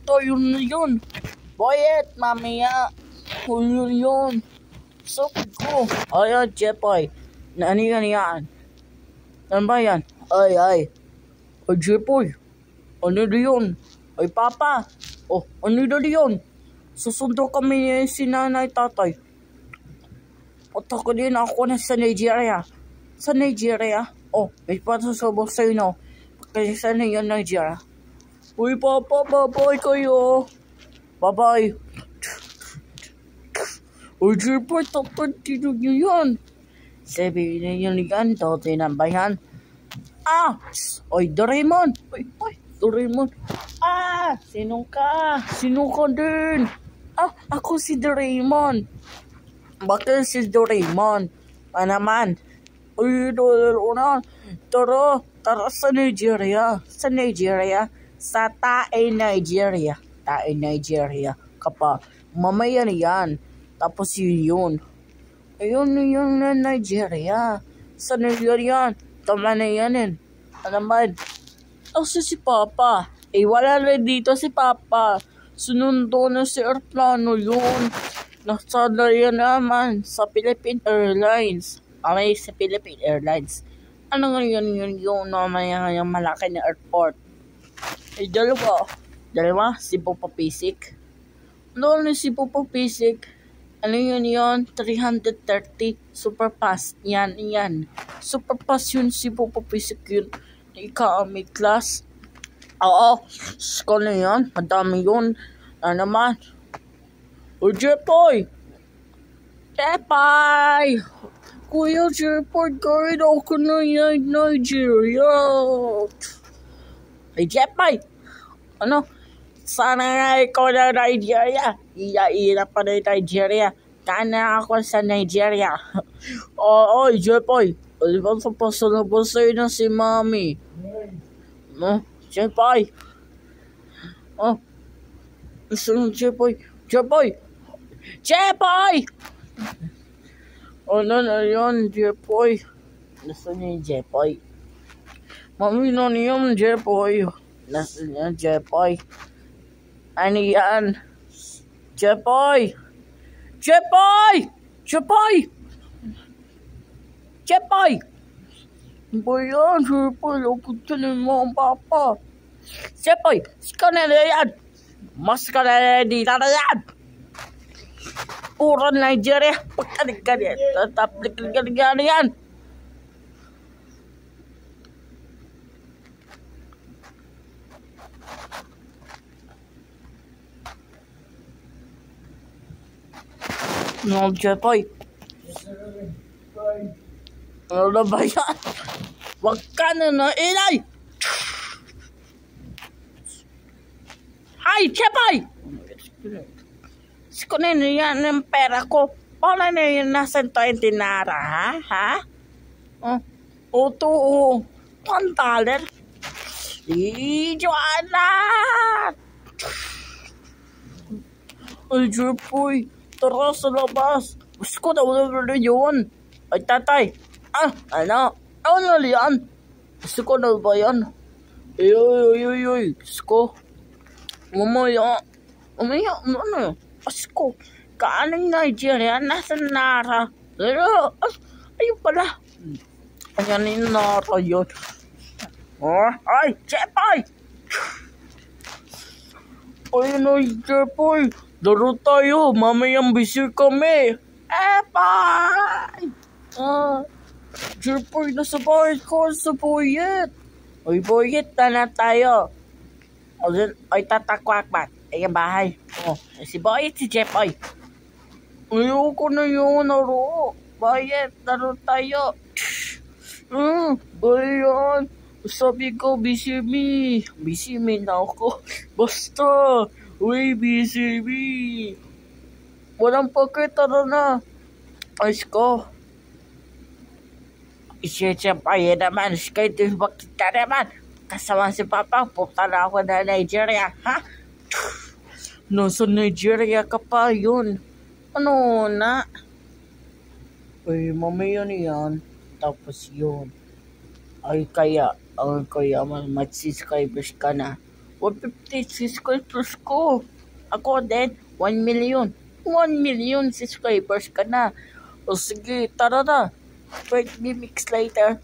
tayo na yun. Boyet, mamaya. Yun. Sakit ko. Ay, Jepoy. Ano yan? Ano ba yan? Ay, Jepoy. Ano na yun? Ay, Papa. Oh, ano na yun? Susundo kami si nanay, tatay. Punta ko din ako na sa Nigeria. Sa Nigeria? Oh, may patusubok sa'yo, no? Kasi sana yun, Nigeria. Uy, Papa, bye-bye kayo. Bye-bye. Uy, Jepoy, tapantino nyo yan. Sabihin nyo yan, dati na ba yan? Oy, Doraemon. Oy, Doraemon. Sino ka? Sino ka din? Ako si Doraemon. Bakit si Doraemon? Naman? Uy, Doraemon. Tara sa Nigeria. Sa Nigeria. Sa Tae, Nigeria. Tae, Nigeria. Kapag mamaya na yan. Tapos yun. Ayun na Nigeria. Sa Nigeria. Tama na yan. Ano man? Si Papa. Wala na dito si Papa. Sunundo na si aeroplano yun. Nasa na yan naman. Sa Philippine Airlines. Sa Philippine Airlines. Ano nga yun namaya yung malaki na airport? Dalawa? Cebu Pacific. Ano si Cebu Pacific? Ano yun? 330 Superpass. Yan. Superpass yun, Cebu Pacific yun. Economy class. Oo. Sko na yun. Madami yun. Naman? Jepoy! Kuya Jepoy, kahit ako na yan, Nigeria. Jepoy! Ano? Sana nga ikaw na Nigeria. Iya pa na Nigeria. Kana ako sa Nigeria. Oo, Jepoy. Di ba sa pasalabas sa'yo na si Mami? Jepoy. Gusto ng Jepoy. Jepoy! Ano na yun, Jepoy? Gusto niya yung Jepoy. Mami na niyan, Jepoy. Gusto niya, Jepoy. Ano yan? Jepoy! Ba yan, Jepoy? Pagtulin mo ang Papa. Jepoy! Sika na yan! Mas ka na dito na yan! Puro Nigeria! Pagkanig ka yan! Tataplik ka na yan! No, Jepoy. Ano na ba yan? Huwag ka na inay! Hi, Jepoy! Sikunin na yan ang pera ko. Paano na yun nasa 20 nara, ha? $1. Joanna! Ay, Jepoy. Tara sa labas. Gusto ko na wala yun. Ay, tatay. Ano? Ano yan? Gusto ko na ba yan? Ay. Gusto ko. Mamaya. Ano? Gusto ko. Kaanong Nigeria? Nasa Nara. Ayun pala. Ayan yung Nara yun. Ay, Jepoy! Ay, Jepoy. Laro tayo, mamayang busy kami. Bye! Jepoy, nasa bahay ko sa Boyet. Uy, Boyet, na tayo. Ay, tatakwakbat. Ay, ang bahay. Si Boyet, si Jepoy. Ayoko na yun, laro. Boyet, laro tayo. Bayan. Sabi ko, busy me na ako. Basta. Uy, BCB! Walang pakita na. Ayos ko. Siyempre naman. Kahit bakit ka naman. Kasama si Papa. Pupunta na ako na Nigeria. Ha? Nasa Nigeria ka pa yun. Ano na? Uy, mamaya na yan. Tapos yun. Ay kaya magsiscribers ka na. 150 subscribers ko. Ako din, 1 million. 1 million subscribers ka na. O sige, tara na. 20 minutes later,